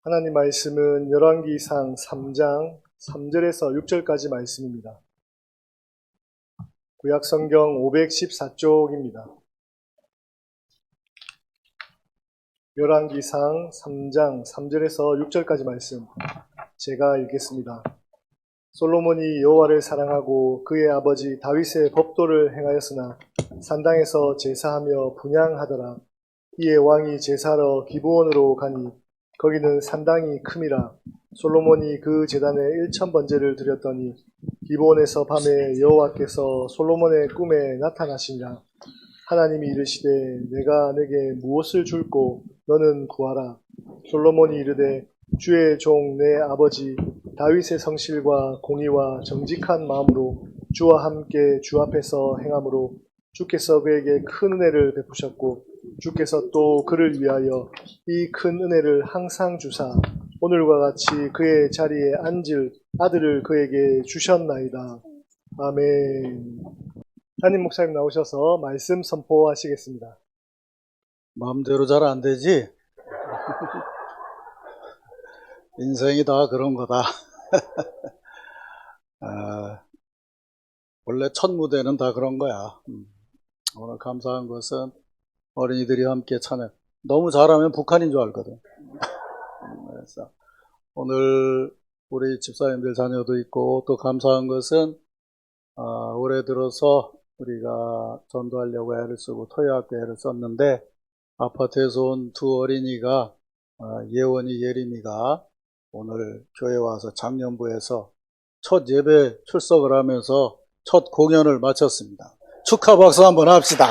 하나님 말씀은 열왕기상 3장 3절에서 6절까지 말씀입니다. 구약성경 514쪽입니다. 열왕기상 3장 3절에서 6절까지 말씀 제가 읽겠습니다. 솔로몬이 여호와를 사랑하고 그의 아버지 다윗의 법도를 행하였으나 산당에서 제사하며 분향하더라. 이에 왕이 제사하러 기브온으로 가니 거기는 산당이 큼이라. 솔로몬이 그 제단에 1000번제를 드렸더니 기브온에서 밤에 여호와께서 솔로몬의 꿈에 나타나시니라. 하나님이 이르시되 내가 내게 무엇을 줄꼬 너는 구하라. 솔로몬이 이르되 주의 종 내 아버지 다윗의 성실과 공의와 정직한 마음으로 주와 함께 주 앞에서 행함으로 주께서 그에게 큰 은혜를 베푸셨고 주께서 또 그를 위하여 이 큰 은혜를 항상 주사 오늘과 같이 그의 자리에 앉을 아들을 그에게 주셨나이다. 아멘. 담임 목사님 나오셔서 말씀 선포하시겠습니다. 마음대로 잘 안 되지? 인생이 다 그런 거다. 원래 첫 무대는 다 그런 거야. 오늘 감사한 것은 어린이들이 함께 찬양. 너무 잘하면 북한인 줄 알거든. 그래서 오늘 우리 집사님들 자녀도 있고, 또 감사한 것은 올해 들어서 우리가 전도하려고 애를 쓰고 토요학교 애를 썼는데, 아파트에서 온 두 어린이가 예원이 예림이가 오늘 교회 와서 작년부에서 첫 예배 출석을 하면서 첫 공연을 마쳤습니다. 축하 박수 한번 합시다.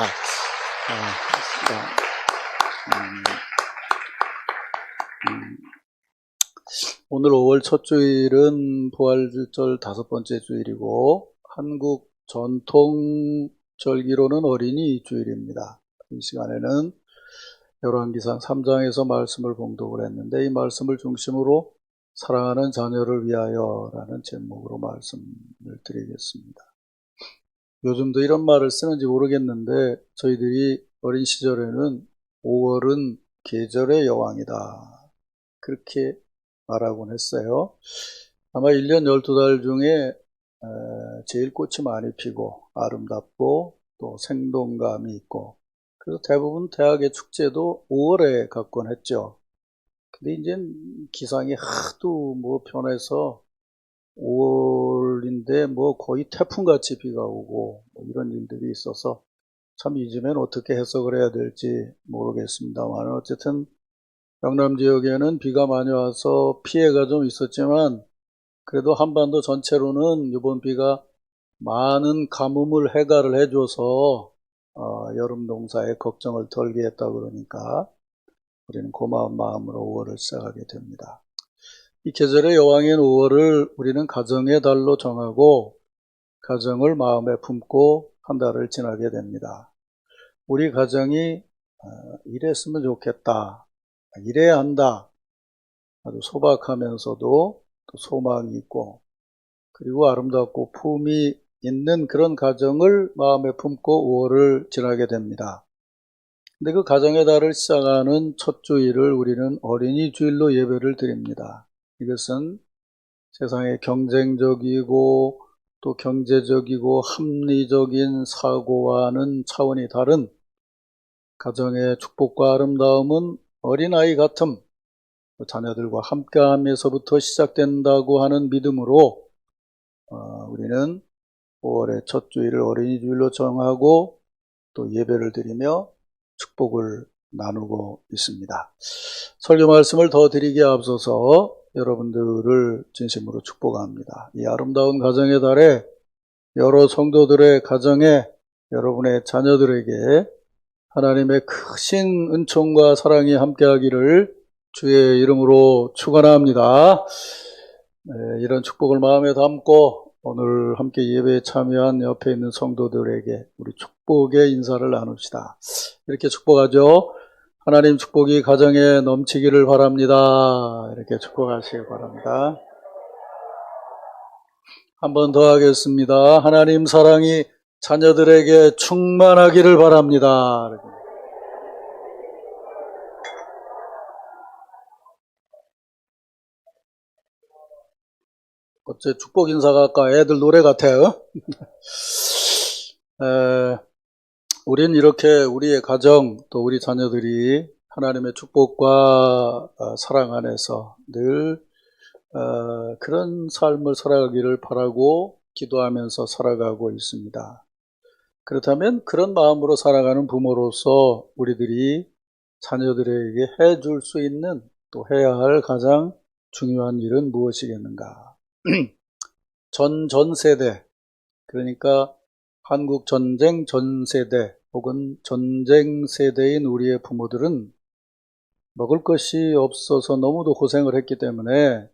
오늘 5월 첫 주일은 부활절 5번째 주일이고 한국 전통 절기로는 어린이 주일입니다. 이 시간에는 열왕기상 3장에서 말씀을 봉독을 했는데 이 말씀을 중심으로 사랑하는 자녀를 위하여라는 제목으로 말씀을 드리겠습니다. 요즘도 이런 말을 쓰는지 모르겠는데 저희들이 어린 시절에는 5월은 계절의 여왕이다 그렇게 말하곤 했어요. 아마 1년 12달 중에 제일 꽃이 많이 피고 아름답고 또 생동감이 있고 그래서 대부분 대학의 축제도 5월에 갖곤 했죠. 근데 이제 기상이 하도 변해서 5월인데 거의 태풍같이 비가 오고 이런 일들이 있어서 참 요즘엔 어떻게 해석을 해야 될지 모르겠습니다만 어쨌든 영남 지역에는 비가 많이 와서 피해가 좀 있었지만 그래도 한반도 전체로는 이번 비가 많은 가뭄을 해결을 해줘서 여름 농사에 걱정을 덜게 했다 그러니까 우리는 고마운 마음으로 5월을 시작하게 됩니다. 이 계절의 여왕인 5월을 우리는 가정의 달로 정하고 가정을 마음에 품고 한 달을 지나게 됩니다. 우리 가정이 이랬으면 좋겠다, 이래야 한다, 아주 소박하면서도 또 소망이 있고 그리고 아름답고 품이 있는 그런 가정을 마음에 품고 5월을 지나게 됩니다. 근데 그 가정의 달을 시작하는 첫 주일을 우리는 어린이 주일로 예배를 드립니다. 이것은 세상의 경쟁적이고 또 경제적이고 합리적인 사고와는 차원이 다른 가정의 축복과 아름다움은 어린아이 같음, 자녀들과 함께하면서부터 시작된다고 하는 믿음으로 우리는 5월의 첫 주일을 어린이 주일로 정하고 또 예배를 드리며 축복을 나누고 있습니다. 설교 말씀을 더 드리기에 앞서서 여러분들을 진심으로 축복합니다. 이 아름다운 가정의 달에 여러 성도들의 가정에 여러분의 자녀들에게 하나님의 크신 은총과 사랑이 함께하기를 주의 이름으로 축원합니다. 이런 축복을 마음에 담고 오늘 함께 예배에 참여한 옆에 있는 성도들에게 우리 축복의 인사를 나눕시다. 이렇게 축복하죠. 하나님 축복이 가정에 넘치기를 바랍니다. 이렇게 축복하시기 바랍니다. 한 번 더 하겠습니다. 하나님 사랑이 자녀들에게 충만하기를 바랍니다. 어째 축복 인사가 아까 애들 노래 같아요. 우린 이렇게 우리의 가정 또 우리 자녀들이 하나님의 축복과 사랑 안에서 늘 그런 삶을 살아가기를 바라고 기도하면서 살아가고 있습니다. 그렇다면 그런 마음으로 살아가는 부모로서 우리들이 자녀들에게 해줄 수 있는 또 해야 할 가장 중요한 일은 무엇이겠는가? 전 세대, 그러니까 한국 전쟁 전 세대 혹은 전쟁 세대인 우리의 부모들은 먹을 것이 없어서 너무도 고생을 했기 때문에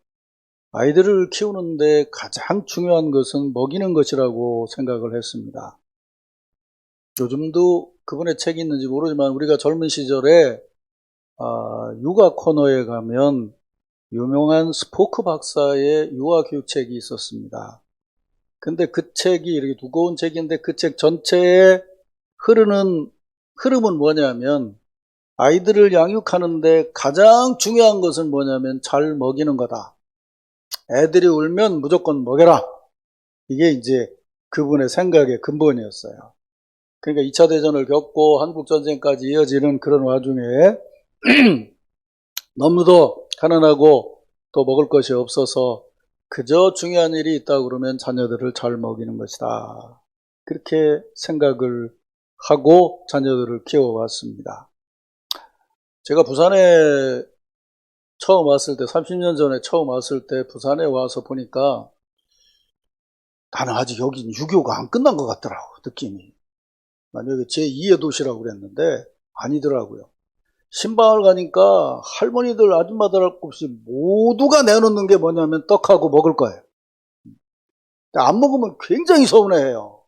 아이들을 키우는데 가장 중요한 것은 먹이는 것이라고 생각을 했습니다. 요즘도 그분의 책이 있는지 모르지만 우리가 젊은 시절에 육아 코너에 가면 유명한 스포크 박사의 유아교육책이 있었습니다. 근데 그 책이 이렇게 두꺼운 책인데 그 책 전체에 흐름은 뭐냐면 아이들을 양육하는데 가장 중요한 것은 뭐냐면 잘 먹이는 거다. 애들이 울면 무조건 먹여라. 이게 이제 그분의 생각의 근본이었어요. 그러니까 2차 대전을 겪고 한국전쟁까지 이어지는 그런 와중에 너무도 가난하고 또 먹을 것이 없어서 그저 중요한 일이 있다 그러면 자녀들을 잘 먹이는 것이다. 그렇게 생각을 하고 자녀들을 키워왔습니다. 제가 부산에 처음 왔을 때, 30년 전에 처음 왔을 때 부산에 와서 보니까 나는 아직 여긴 6.25가 안 끝난 것 같더라고, 느낌이. 난 여기 제2의 도시라고 그랬는데 아니더라고요. 신방을 가니까 할머니들, 아줌마들 할 것 없이 모두가 내놓는 게 뭐냐면 떡하고 먹을 거예요. 안 먹으면 굉장히 서운해해요.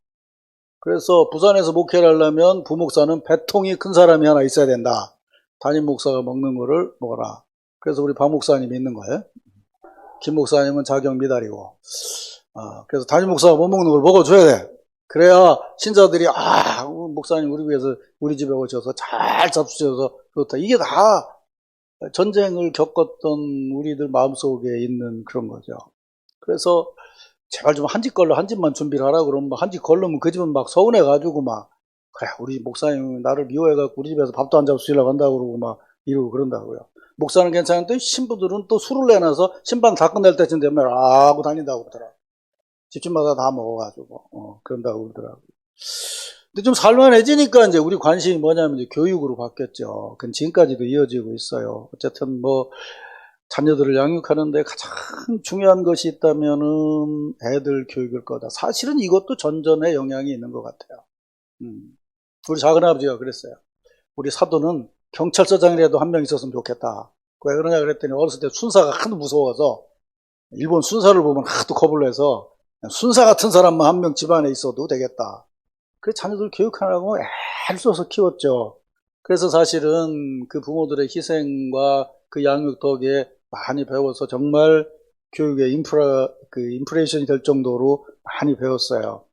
그래서 부산에서 목회를 하려면 부목사는 배통이 큰 사람이 하나 있어야 된다. 담임 목사가 먹는 거를 먹어라. 그래서 우리 박 목사님이 있는 거예요. 김 목사님은 자격 미달이고. 그래서 담임 목사가 못 먹는 걸 먹어줘야 돼. 그래야 신자들이 목사님 우리 위해서 우리 집에 오셔서 잘 잡수셔서 좋다. 이게 다 전쟁을 겪었던 우리들 마음속에 있는 그런 거죠. 그래서 제발 좀 한 집 걸로 한 집만 준비를 하라 그러면 한 집 걸르면 그 집은 막 서운해가지고 막 그래 우리 목사님 나를 미워해갖고 우리 집에서 밥도 안 잡수시려고 한다고 그러고 막 이러고 그런다고요. 목사는 괜찮은데 신부들은 또 술을 내놔서 신방 다 끝낼 때쯤 되면 하고 다닌다고 그러더라. 집집마다 다 먹어가지고 그런다고 그러더라고요. 근데 좀 살만해지니까 이제 우리 관심이 뭐냐면 이제 교육으로 바뀌었죠. 그건 지금까지도 이어지고 있어요. 어쨌든 뭐 자녀들을 양육하는데 가장 중요한 것이 있다면은 애들 교육일 거다. 사실은 이것도 전전에 영향이 있는 것 같아요. 우리 작은아버지가 그랬어요. 우리 사도는 경찰서장이라도 한 명 있었으면 좋겠다. 왜 그러냐 그랬더니 어렸을 때 순사가 하도 무서워서 일본 순사를 보면 하도 겁을 내서 순사 같은 사람만 한 명 집안에 있어도 되겠다. 그래서 자녀들 교육하라고 애를 써서 키웠죠. 그래서 사실은 그 부모들의 희생과 그 양육 덕에 많이 배워서 정말 교육의 인프레이션이 될 정도로 많이 배웠어요.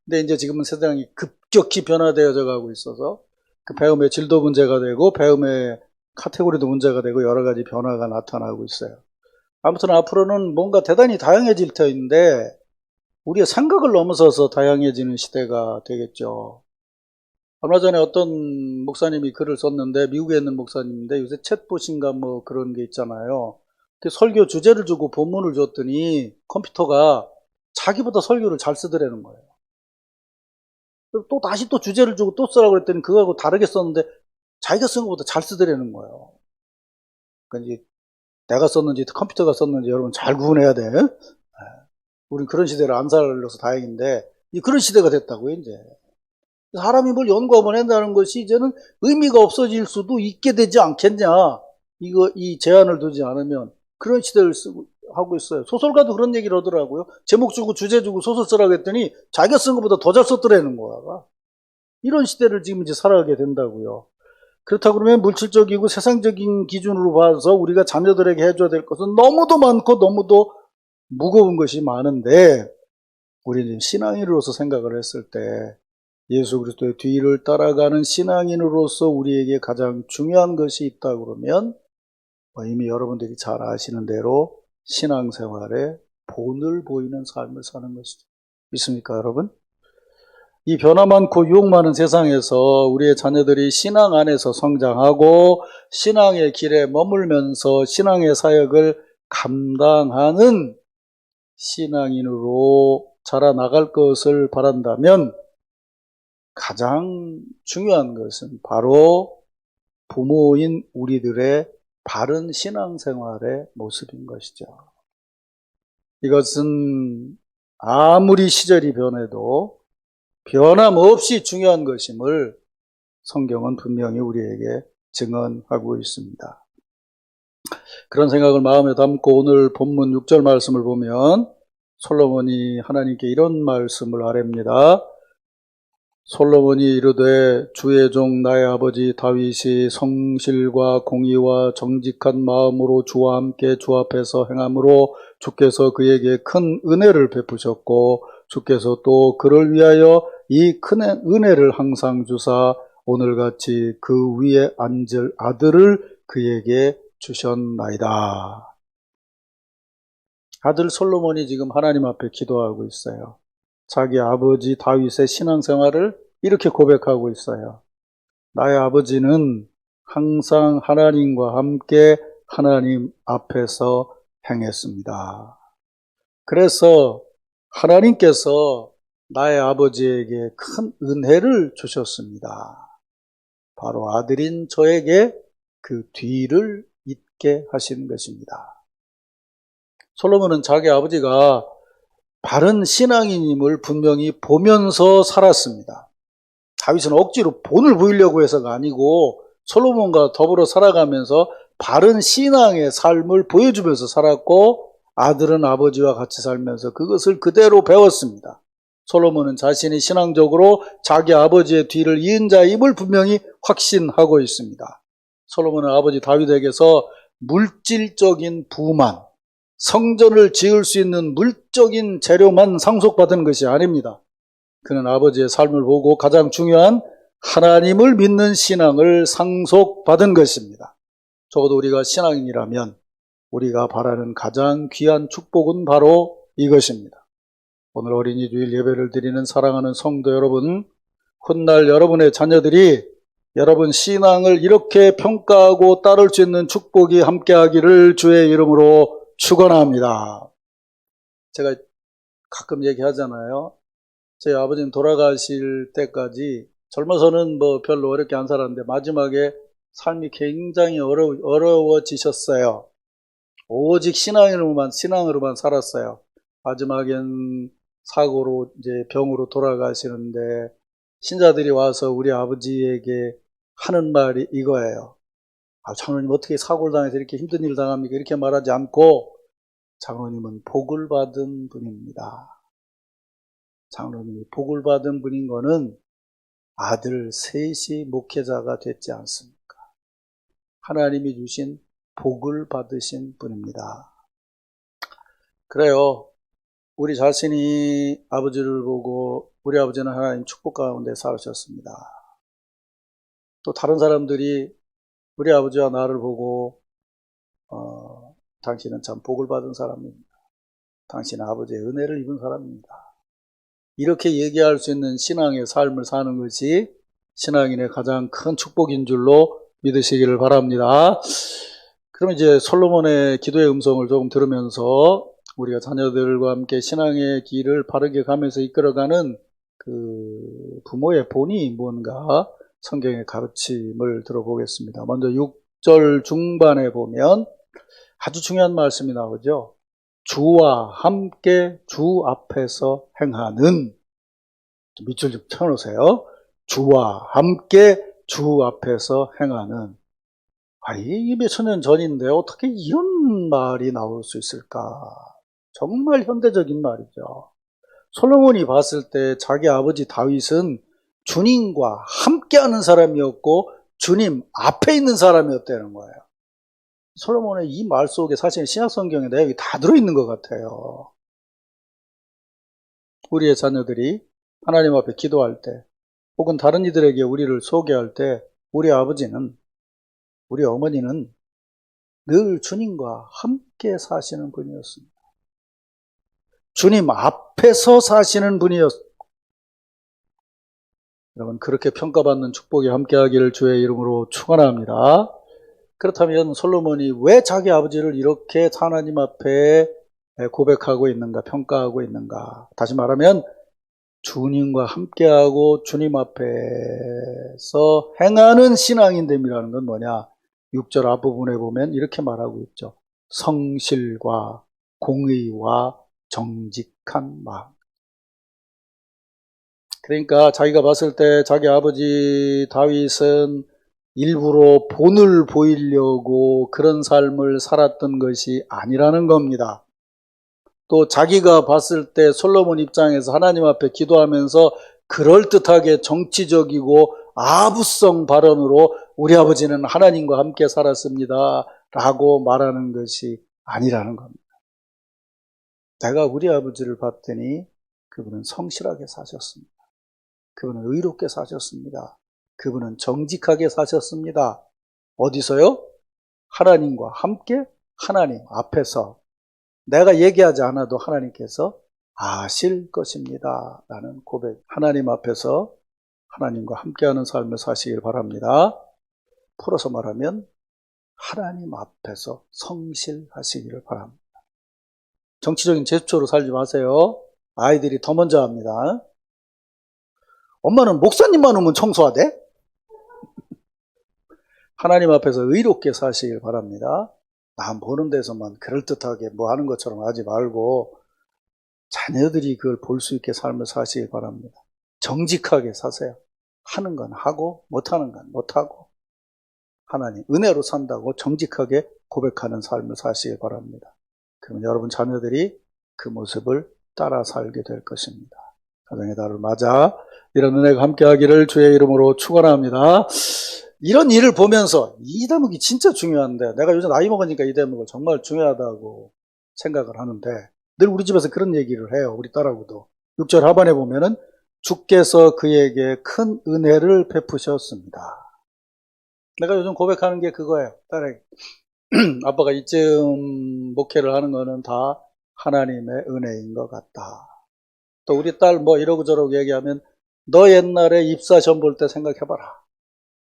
근데 이제 지금은 세상이 급격히 변화되어져 가고 있어서 그 배움의 질도 문제가 되고 배움의 카테고리도 문제가 되고 여러 가지 변화가 나타나고 있어요. 아무튼 앞으로는 뭔가 대단히 다양해질 터인데 우리의 생각을 넘어서서 다양해지는 시대가 되겠죠. 얼마 전에 어떤 목사님이 글을 썼는데 미국에 있는 목사님인데 요새 챗봇인가 뭐 그런 게 있잖아요. 설교 주제를 주고 본문을 줬더니 컴퓨터가 자기보다 설교를 잘 쓰더라는 거예요. 또 다시 또 주제를 주고 또 쓰라고 그랬더니 그거하고 다르게 썼는데 자기가 쓴 것보다 잘 쓰더라는 거예요. 그러니까 이제 내가 썼는지 컴퓨터가 썼는지 여러분 잘 구분해야 돼. 우린 그런 시대를 안 살려서 다행인데 그런 시대가 됐다고요 이제. 사람이 뭘 연구하면 한다는 것이 이제는 의미가 없어질 수도 있게 되지 않겠냐. 이 제한을 두지 않으면 그런 시대를 하고 있어요. 소설가도 그런 얘기를 하더라고요. 제목 주고 주제 주고 소설 쓰라고 했더니 자기가 쓴 것보다 더 잘 썼더라는 거야. 이런 시대를 지금 이제 살아가게 된다고요. 그렇다고 그러면 물질적이고 세상적인 기준으로 봐서 우리가 자녀들에게 해줘야 될 것은 너무도 많고 너무도 무거운 것이 많은데 우리는 신앙인으로서 생각을 했을 때 예수 그리스도의 뒤를 따라가는 신앙인으로서 우리에게 가장 중요한 것이 있다 그러면 이미 여러분들이 잘 아시는 대로 신앙생활의 본을 보이는 삶을 사는 것이죠. 믿습니까, 여러분? 이 변화 많고 유혹 많은 세상에서 우리의 자녀들이 신앙 안에서 성장하고 신앙의 길에 머물면서 신앙의 사역을 감당하는 신앙인으로 자라나갈 것을 바란다면 가장 중요한 것은 바로 부모인 우리들의 바른 신앙생활의 모습인 것이죠. 이것은 아무리 시절이 변해도 변함없이 중요한 것임을 성경은 분명히 우리에게 증언하고 있습니다. 그런 생각을 마음에 담고 오늘 본문 6절 말씀을 보면 솔로몬이 하나님께 이런 말씀을 아뢰입니다. 솔로몬이 이르되 주의 종 나의 아버지 다윗이 성실과 공의와 정직한 마음으로 주와 함께 주 앞에서 행함으로 주께서 그에게 큰 은혜를 베푸셨고 주께서 또 그를 위하여 이 큰 은혜를 항상 주사 오늘같이 그 위에 앉을 아들을 그에게 주셨나이다. 아들 솔로몬이 지금 하나님 앞에 기도하고 있어요. 자기 아버지 다윗의 신앙생활을 이렇게 고백하고 있어요. 나의 아버지는 항상 하나님과 함께 하나님 앞에서 행했습니다. 그래서 하나님께서 나의 아버지에게 큰 은혜를 주셨습니다. 바로 아들인 저에게 그 뒤를 잇게 하신 것입니다. 솔로몬은 자기 아버지가 바른 신앙인임을 분명히 보면서 살았습니다. 다윗은 억지로 본을 보이려고 해서가 아니고 솔로몬과 더불어 살아가면서 바른 신앙의 삶을 보여주면서 살았고 아들은 아버지와 같이 살면서 그것을 그대로 배웠습니다. 솔로몬은 자신이 신앙적으로 자기 아버지의 뒤를 이은 자임을 분명히 확신하고 있습니다. 솔로몬은 아버지 다윗에게서 물질적인 부만, 성전을 지을 수 있는 물적인 재료만 상속받은 것이 아닙니다. 그는 아버지의 삶을 보고 가장 중요한 하나님을 믿는 신앙을 상속받은 것입니다. 적어도 우리가 신앙인이라면 우리가 바라는 가장 귀한 축복은 바로 이것입니다. 오늘 어린이 주일 예배를 드리는 사랑하는 성도 여러분, 훗날 여러분의 자녀들이 여러분 신앙을 이렇게 평가하고 따를 수 있는 축복이 함께하기를 주의 이름으로 축원합니다. 제가 가끔 얘기하잖아요. 저희 아버지는 돌아가실 때까지 젊어서는 별로 어렵게 안 살았는데 마지막에 삶이 굉장히 어려워지셨어요. 오직 신앙으로만 살았어요. 마지막엔 사고로 이제 병으로 돌아가시는데 신자들이 와서 우리 아버지에게 하는 말이 이거예요. 장로님 어떻게 사고를 당해서 이렇게 힘든 일을 당합니까? 이렇게 말하지 않고 장로님은 복을 받은 분입니다. 장로님이 복을 받은 분인 거는 아들 셋이 목회자가 됐지 않습니까? 하나님이 주신 복을 받으신 분입니다. 그래요. 우리 자신이 아버지를 보고 우리 아버지는 하나님 축복 가운데 살으셨습니다. 또 다른 사람들이 우리 아버지와 나를 보고 당신은 참 복을 받은 사람입니다. 당신은 아버지의 은혜를 입은 사람입니다. 이렇게 얘기할 수 있는 신앙의 삶을 사는 것이 신앙인의 가장 큰 축복인 줄로 믿으시기를 바랍니다. 그럼 이제 솔로몬의 기도의 음성을 조금 들으면서 우리가 자녀들과 함께 신앙의 길을 바르게 가면서 이끌어가는 그 부모의 본이 뭔가 성경의 가르침을 들어보겠습니다. 먼저 6절 중반에 보면 아주 중요한 말씀이 나오죠. 주와 함께 주 앞에서 행하는, 밑줄 좀 쳐놓으세요. 주와 함께 주 앞에서 행하는. 이게 몇천 년 전인데 어떻게 이런 말이 나올 수 있을까? 정말 현대적인 말이죠. 솔로몬이 봤을 때 자기 아버지 다윗은 주님과 함께하는 사람이었고 주님 앞에 있는 사람이었다는 거예요. 솔로몬의 이 말 속에 사실 신약성경의 내용이 다 들어있는 것 같아요. 우리의 자녀들이 하나님 앞에 기도할 때 혹은 다른 이들에게 우리를 소개할 때 우리 아버지는, 우리 어머니는 늘 주님과 함께 사시는 분이었습니다. 주님 앞에서 사시는 분이었습니다. 여러분, 그렇게 평가받는 축복이 함께하기를 주의 이름으로 축원합니다. 그렇다면 솔로몬이 왜 자기 아버지를 이렇게 하나님 앞에 고백하고 있는가, 평가하고 있는가? 다시 말하면 주님과 함께하고 주님 앞에서 행하는 신앙인됨이라는 건 뭐냐? 6절 앞부분에 보면 이렇게 말하고 있죠. 성실과 공의와 정직한 마음. 그러니까 자기가 봤을 때 자기 아버지 다윗은 일부러 본을 보이려고 그런 삶을 살았던 것이 아니라는 겁니다. 또 자기가 봤을 때 솔로몬 입장에서 하나님 앞에 기도하면서 그럴듯하게 정치적이고 아부성 발언으로 우리 아버지는 하나님과 함께 살았습니다 라고 말하는 것이 아니라는 겁니다. 내가 우리 아버지를 봤더니 그분은 성실하게 사셨습니다. 그분은 의롭게 사셨습니다. 그분은 정직하게 사셨습니다. 어디서요? 하나님과 함께 하나님 앞에서 내가 얘기하지 않아도 하나님께서 아실 것입니다 라는 고백. 하나님 앞에서 하나님과 함께하는 삶을 사시길 바랍니다. 풀어서 말하면 하나님 앞에서 성실하시기를 바랍니다. 정치적인 제스처로 살지 마세요. 아이들이 더 먼저 합니다. 엄마는 목사님만 오면 청소하대? 하나님 앞에서 의롭게 사시길 바랍니다. 남 보는 데서만 그럴듯하게 뭐 하는 것처럼 하지 말고 자녀들이 그걸 볼 수 있게 삶을 사시길 바랍니다. 정직하게 사세요. 하는 건 하고 못하는 건 못하고 하나님 은혜로 산다고 정직하게 고백하는 삶을 사시길 바랍니다. 그러면 여러분 자녀들이 그 모습을 따라 살게 될 것입니다. 가정의 달을 맞아 이런 은혜가 함께하기를 주의 이름으로 축원합니다. 이런 일을 보면서 이 대목이 진짜 중요한데 내가 요즘 나이 먹으니까 이 대목을 정말 중요하다고 생각을 하는데 늘 우리 집에서 그런 얘기를 해요. 우리 딸하고도 6절 하반에 보면은 주께서 그에게 큰 은혜를 베푸셨습니다. 내가 요즘 고백하는 게 그거예요. 딸에게 아빠가 이쯤 목회를 하는 거는 다 하나님의 은혜인 것 같다. 또 우리 딸 뭐 이러고 저러고 얘기하면 너 옛날에 입사 시험 볼 때 생각해봐라.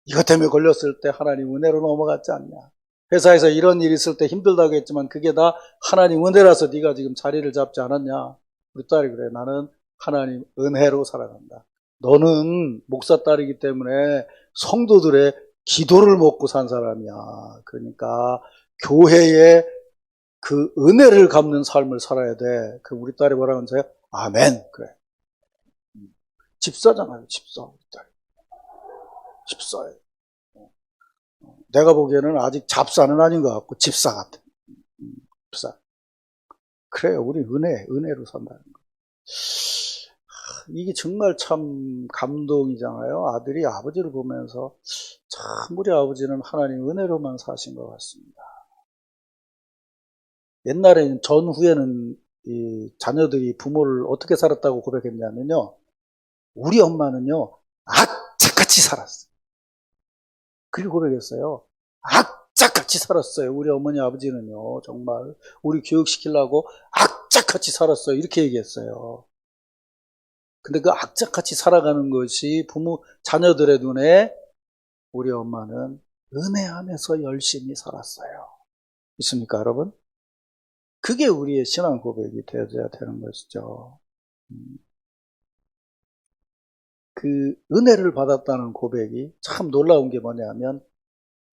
이것 때문에 걸렸을 때 하나님 은혜로 넘어갔지 않냐. 회사에서 이런 일이 있을 때 힘들다고 했지만 그게 다 하나님 은혜라서 네가 지금 자리를 잡지 않았냐. 우리 딸이 그래. 나는 하나님 은혜로 살아간다. 너는 목사 딸이기 때문에 성도들의 기도를 먹고 산 사람이야. 그러니까 교회에 그 은혜를 갚는 삶을 살아야 돼. 그 우리 딸이 뭐라고 하면서요? 아멘. 그래. 집사잖아요. 집사. 우리 딸. 집사예요. 내가 보기에는 아직 잡사는 아닌 것 같고 집사 같아. 집사. 그래요. 우리 은혜로 산다는 거. 이게 정말 참 감동이잖아요. 아들이 아버지를 보면서 참 우리 아버지는 하나님 은혜로만 사신 것 같습니다. 옛날에는 전후에는 이 자녀들이 부모를 어떻게 살았다고 고백했냐면요. 우리 엄마는요. 악착같이 살았어요. 그리고 고백했어요. 악착같이 살았어요. 우리 어머니 아버지는요. 정말 우리 교육시키려고 악착같이 살았어요. 이렇게 얘기했어요. 근데 그 악착같이 살아가는 것이 부모, 자녀들의 눈에 우리 엄마는 은혜 안에서 열심히 살았어요. 있습니까, 여러분? 그게 우리의 신앙 고백이 되어야 되는 것이죠. 그 은혜를 받았다는 고백이 참 놀라운 게 뭐냐면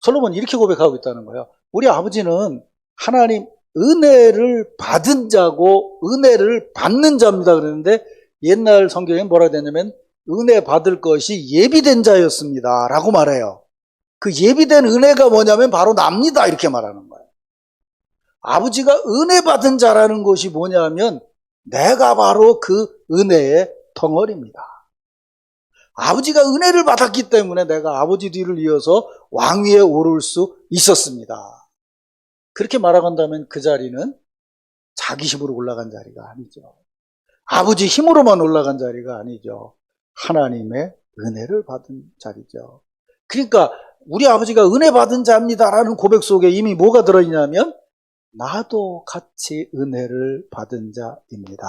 솔로몬이 이렇게 고백하고 있다는 거예요. 우리 아버지는 하나님 은혜를 받은 자고 은혜를 받는 자입니다. 그랬는데 옛날 성경에 뭐라 되냐면 은혜 받을 것이 예비된 자였습니다 라고 말해요. 그 예비된 은혜가 뭐냐면 바로 납니다 이렇게 말하는 거예요. 아버지가 은혜 받은 자라는 것이 뭐냐면 내가 바로 그 은혜의 덩어리입니다. 아버지가 은혜를 받았기 때문에 내가 아버지 뒤를 이어서 왕위에 오를 수 있었습니다. 그렇게 말아간다면 그 자리는 자기 힘으로 올라간 자리가 아니죠. 아버지 힘으로만 올라간 자리가 아니죠. 하나님의 은혜를 받은 자리죠. 그러니까 우리 아버지가 은혜 받은 자입니다라는 고백 속에 이미 뭐가 들어있냐면 나도 같이 은혜를 받은 자입니다.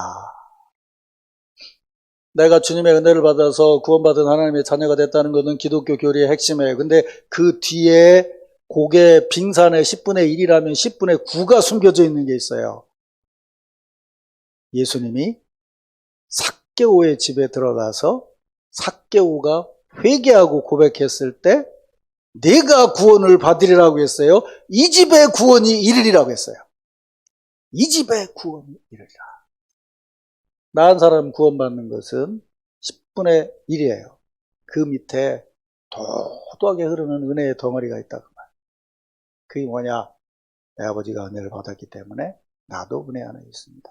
내가 주님의 은혜를 받아서 구원받은 하나님의 자녀가 됐다는 것은 기독교 교리의 핵심이에요. 근데 그 뒤에 고개 빙산의 10분의 1이라면 10분의 9가 숨겨져 있는 게 있어요. 예수님이 삭개오의 집에 들어가서 삭개오가 회개하고 고백했을 때 내가 구원을 받으리라고 했어요. 이 집의 구원이 이르리라고 했어요. 이 집의 구원이 이르리라. 나은 사람 구원받는 것은 10분의 1이에요. 그 밑에 도도하게 흐르는 은혜의 덩어리가 있다 그 말. 그게 뭐냐? 내 아버지가 은혜를 받았기 때문에 나도 은혜 안에 있습니다.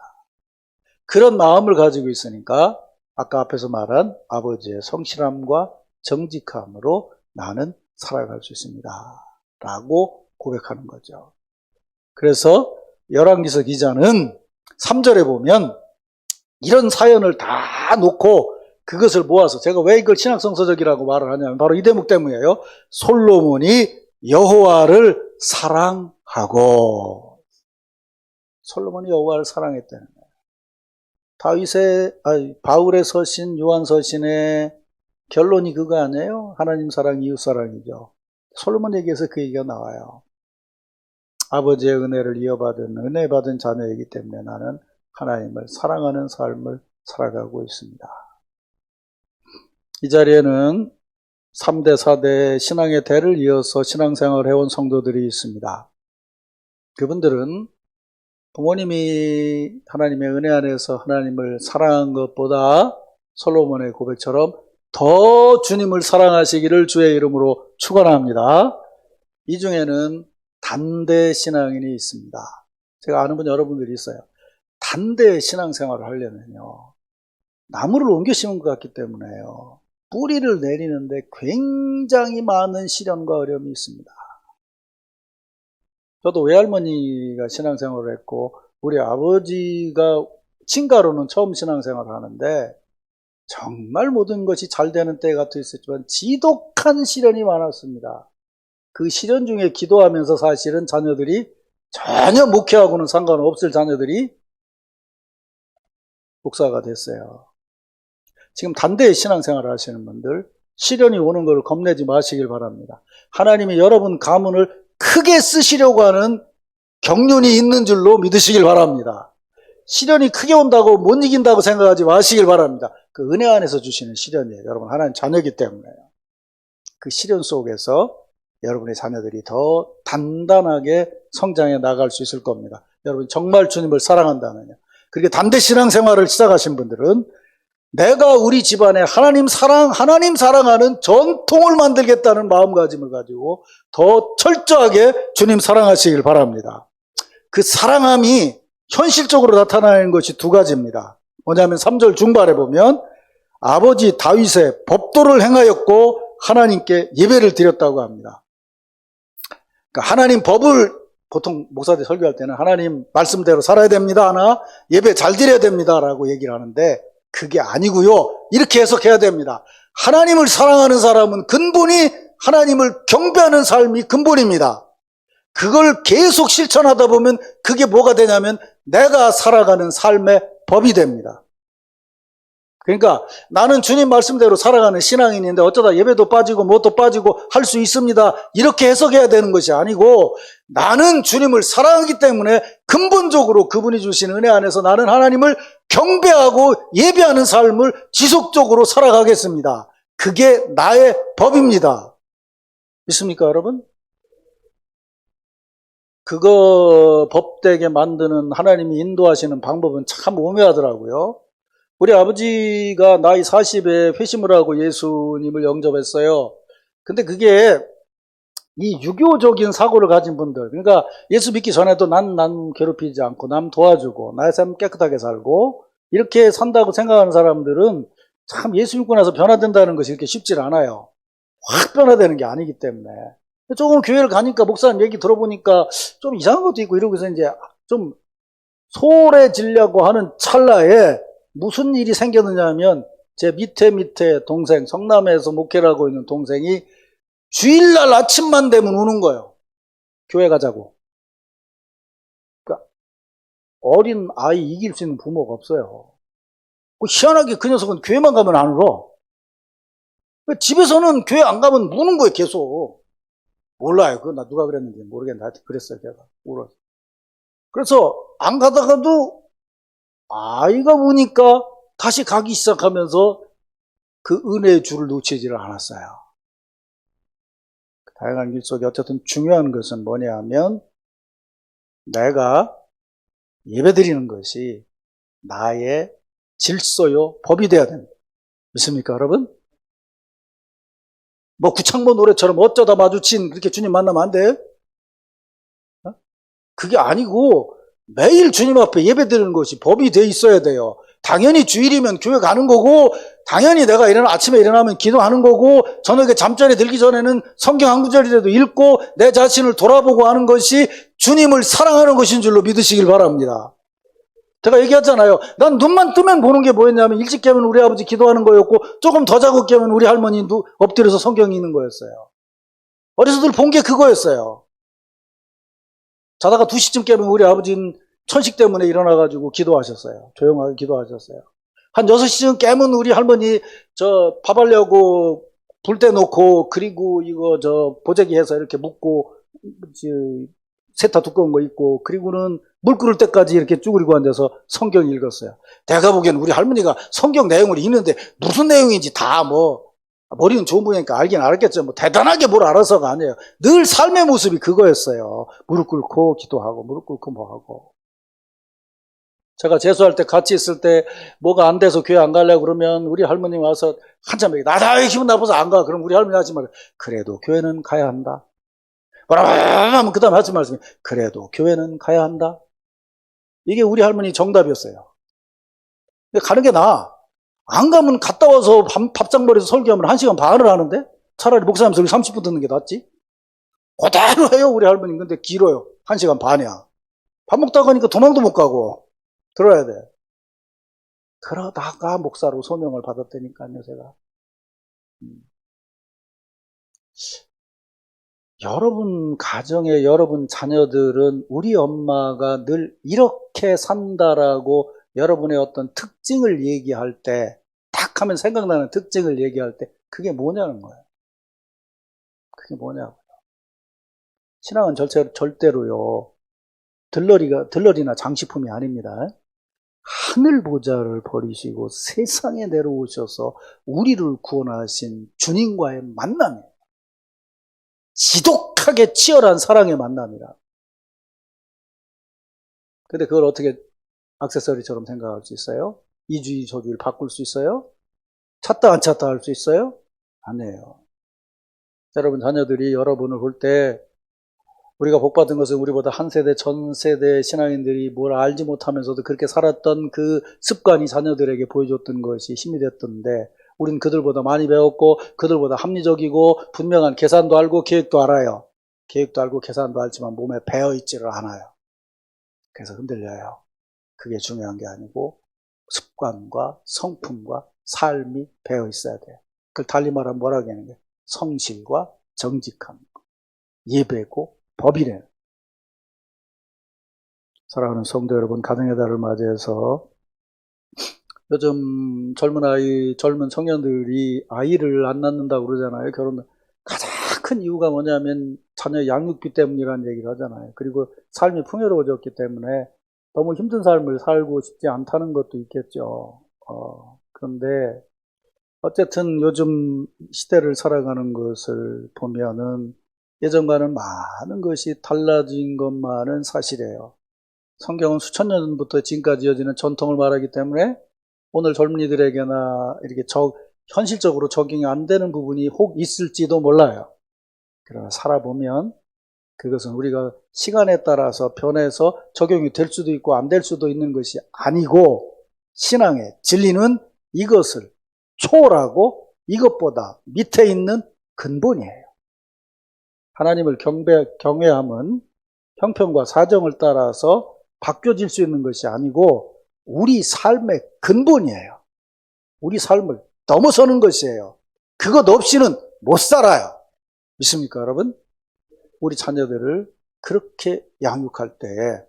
그런 마음을 가지고 있으니까 아까 앞에서 말한 아버지의 성실함과 정직함으로 나는 살아갈 수 있습니다. 라고 고백하는 거죠. 그래서 열왕기서 기자는 3절에 보면 이런 사연을 다 놓고 그것을 모아서 제가 왜 이걸 신학성서적이라고 말을 하냐면 바로 이 대목 때문이에요. 솔로몬이 여호와를 사랑하고 솔로몬이 여호와를 사랑했다는 거예요. 바울의 서신, 요한 서신의 결론이 그거 아니에요? 하나님 사랑, 이웃 사랑이죠. 솔로몬 얘기에서 그 얘기가 나와요. 아버지의 은혜를 이어받은 은혜 받은 자녀이기 때문에 나는 하나님을 사랑하는 삶을 살아가고 있습니다. 이 자리에는 3대, 4대 신앙의 대를 이어서 신앙생활을 해온 성도들이 있습니다. 그분들은 부모님이 하나님의 은혜 안에서 하나님을 사랑한 것보다 솔로몬의 고백처럼 더 주님을 사랑하시기를 주의 이름으로 축원합니다. 이 중에는 단대 신앙인이 있습니다. 제가 아는 분 여러분들이 있어요. 단대 신앙생활을 하려면요, 나무를 옮겨 심은 것 같기 때문에요, 뿌리를 내리는데 굉장히 많은 시련과 어려움이 있습니다. 저도 외할머니가 신앙생활을 했고 우리 아버지가 친가로는 처음 신앙생활을 하는데 정말 모든 것이 잘 되는 때가 또 있었지만 지독한 시련이 많았습니다. 그 시련 중에 기도하면서 사실은 자녀들이 전혀 목회하고는 상관없을 자녀들이 목사가 됐어요. 지금 단대의 신앙생활을 하시는 분들 시련이 오는 걸 겁내지 마시길 바랍니다. 하나님이 여러분 가문을 크게 쓰시려고 하는 경륜이 있는 줄로 믿으시길 바랍니다. 시련이 크게 온다고 못 이긴다고 생각하지 마시길 바랍니다. 그 은혜 안에서 주시는 시련이에요. 여러분 하나님 자녀이기 때문에요. 그 시련 속에서 여러분의 자녀들이 더 단단하게 성장해 나갈 수 있을 겁니다. 여러분 정말 주님을 사랑한다면요. 그렇게 단대 신앙생활을 시작하신 분들은 내가 우리 집안에 하나님 사랑하는 전통을 만들겠다는 마음가짐을 가지고 더 철저하게 주님 사랑하시길 바랍니다. 그 사랑함이 현실적으로 나타나는 것이 두 가지입니다. 뭐냐면 3절 중반에 보면 아버지 다윗의 법도를 행하였고 하나님께 예배를 드렸다고 합니다. 그러니까 하나님 법을 보통 목사들 설교할 때는 하나님 말씀대로 살아야 됩니다 하나 예배 잘 드려야 됩니다 라고 얘기를 하는데 그게 아니고요. 이렇게 해석해야 됩니다. 하나님을 사랑하는 사람은 근본이 하나님을 경배하는 삶이 근본입니다. 그걸 계속 실천하다 보면 그게 뭐가 되냐면 내가 살아가는 삶의 법이 됩니다. 그러니까 나는 주님 말씀대로 살아가는 신앙인인데 어쩌다 예배도 빠지고 뭣도 빠지고 할 수 있습니다. 이렇게 해석해야 되는 것이 아니고 나는 주님을 사랑하기 때문에 근본적으로 그분이 주신 은혜 안에서 나는 하나님을 경배하고 예배하는 삶을 지속적으로 살아가겠습니다. 그게 나의 법입니다. 믿습니까, 여러분? 그거 법되게 만드는 하나님이 인도하시는 방법은 참 오묘하더라고요. 우리 아버지가 나이 40에 회심을 하고 예수님을 영접했어요. 근데 그게 이 유교적인 사고를 가진 분들, 그러니까 예수 믿기 전에도 남 괴롭히지 않고 남 도와주고 나의 삶 깨끗하게 살고 이렇게 산다고 생각하는 사람들은 참 예수 믿고 나서 변화된다는 것이 이렇게 쉽지 않아요. 확 변화되는 게 아니기 때문에. 조금 교회를 가니까 목사님 얘기 들어보니까 좀 이상한 것도 있고 이러고서 이제 좀 소홀해지려고 하는 찰나에 무슨 일이 생겼느냐 하면 제 밑에 동생, 성남에서 목회를 하고 있는 동생이 주일날 아침만 되면 우는 거예요. 교회 가자고. 어린 아이 이길 수 있는 부모가 없어요. 희한하게 그 녀석은 교회만 가면 안 울어. 집에서는 교회 안 가면 우는 거예요, 계속. 몰라요. 그거 나 누가 그랬는지 모르겠는데 하여튼 그랬어요, 걔가. 울어. 그래서 안 가다가도 아이가 우니까 다시 가기 시작하면서 그 은혜의 줄을 놓치지를 않았어요. 다양한 길 속에 어쨌든 중요한 것은 뭐냐 하면 내가 예배드리는 것이 나의 질서요, 법이 돼야 됩니다. 믿습니까, 여러분? 뭐 구창모 노래처럼 어쩌다 마주친 그렇게 주님 만나면 안 돼? 그게 아니고 매일 주님 앞에 예배드리는 것이 법이 돼 있어야 돼요. 당연히 주일이면 교회 가는 거고, 당연히 내가 아침에 일어나면 기도하는 거고, 저녁에 잠자리에 들기 전에는 성경 한 구절이라도 읽고 내 자신을 돌아보고 하는 것이 주님을 사랑하는 것인 줄로 믿으시길 바랍니다. 제가 얘기했잖아요. 난 눈만 뜨면 보는 게 뭐였냐면 일찍 깨면 우리 아버지 기도하는 거였고, 조금 더 자고 깨면 우리 할머니 엎드려서 성경 읽는 거였어요. 어려서 늘 본 게 그거였어요. 자다가 2시쯤 깨면 우리 아버지는 천식 때문에 일어나가지고 기도하셨어요. 조용하게 기도하셨어요. 한 6시쯤 깨면 우리 할머니 밥 하려고 불 때 놓고, 그리고 이거 보재기 해서 이렇게 묶고, 세타 두꺼운 거 입고, 그리고는 물 끓을 때까지 이렇게 쭈그리고 앉아서 성경 읽었어요. 내가 보기에는 우리 할머니가 성경 내용을 읽는데 무슨 내용인지 다 머리는 좋은 분이니까 알긴 알았겠죠. 대단하게 뭘 알아서가 아니에요. 늘 삶의 모습이 그거였어요. 무릎 꿇고 기도하고, 무릎 꿇고 하고. 제가 재수할 때 같이 있을 때 뭐가 안 돼서 교회 안 가려고 그러면 우리 할머니 와서 한참 얘기, 나 기분 나빠서 안 가. 그럼 우리 할머니 하지 말아요. 그래도 교회는 가야 한다. 뭐라고 하면 그 다음에 하지 말씀이, 그래도 교회는 가야 한다. 이게 우리 할머니 정답이었어요. 근데 가는 게 나아. 안 가면 갔다 와서 밥장머리에서 설교하면 1시간 반을 하는데 차라리 목사님 설교 30분 듣는 게 낫지. 그대로 해요, 우리 할머니. 근데 길어요. 1시간 반이야. 밥 먹다 가니까 도망도 못 가고 들어야 돼. 그러다가 목사로 소명을 받았다니까요, 제가. 여러분 가정의 여러분 자녀들은 우리 엄마가 늘 이렇게 산다라고 여러분의 어떤 특징을 얘기할 때, 딱 하면 생각나는 특징을 얘기할 때 그게 뭐냐는 거예요. 그게 뭐냐고요. 신앙은 절대로요, 들러리나 장식품이 아닙니다. 하늘 보좌를 버리시고 세상에 내려오셔서 우리를 구원하신 주님과의 만남이에요. 지독하게 치열한 사랑의 만남이라. 근데 그걸 어떻게 액세서리처럼 생각할 수 있어요? 이주의 저주를 바꿀 수 있어요? 찾다 안 찾다 할 수 있어요? 아니에요. 여러분 자녀들이 여러분을 볼 때 우리가 복받은 것은 우리보다 한 세대 전 세대 신앙인들이 뭘 알지 못하면서도 그렇게 살았던 그 습관이 자녀들에게 보여줬던 것이 힘이 됐던데, 우린 그들보다 많이 배웠고 그들보다 합리적이고 분명한 계산도 알고 계획도 알아요. 계획도 알고 계산도 알지만 몸에 배어있지를 않아요. 그래서 흔들려요. 그게 중요한 게 아니고 습관과 성품과 삶이 배어있어야 돼요. 그걸 달리 말하면 뭐라고 하는 게 성실과 정직함, 예배고 법이래요. 사랑하는 성도 여러분, 가정의 달을 맞이해서 요즘 젊은 청년들이 아이를 안 낳는다고 그러잖아요. 결혼 가장 큰 이유가 뭐냐면 자녀 양육비 때문이라는 얘기를 하잖아요. 그리고 삶이 풍요로워졌기 때문에 너무 힘든 삶을 살고 싶지 않다는 것도 있겠죠. 그런데 어쨌든 요즘 시대를 살아가는 것을 보면은 예전과는 많은 것이 달라진 것만은 사실이에요. 성경은 수천 년 전부터 지금까지 이어지는 전통을 말하기 때문에 오늘 젊은이들에게나 이렇게 현실적으로 적용이 안 되는 부분이 혹 있을지도 몰라요. 그러나 살아보면 그것은 우리가 시간에 따라서 변해서 적용이 될 수도 있고 안 될 수도 있는 것이 아니고, 신앙의 진리는 이것을 초월하고 이것보다 밑에 있는 근본이에요. 하나님을 경외함은 형편과 사정을 따라서 바뀌어질 수 있는 것이 아니고 우리 삶의 근본이에요. 우리 삶을 넘어서는 것이에요. 그것 없이는 못 살아요. 믿습니까, 여러분? 우리 자녀들을 그렇게 양육할 때에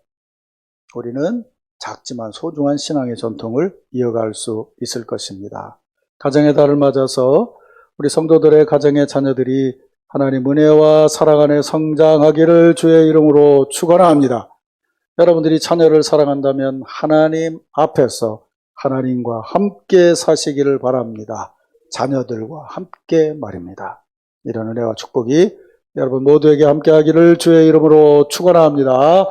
우리는 작지만 소중한 신앙의 전통을 이어갈 수 있을 것입니다. 가정의 달을 맞아서 우리 성도들의 가정의 자녀들이 하나님 은혜와 사랑 안에 성장하기를 주의 이름으로 축원합니다. 여러분들이 자녀를 사랑한다면 하나님 앞에서 하나님과 함께 사시기를 바랍니다. 자녀들과 함께 말입니다. 이런 은혜와 축복이 여러분 모두에게 함께하기를 주의 이름으로 축원합니다.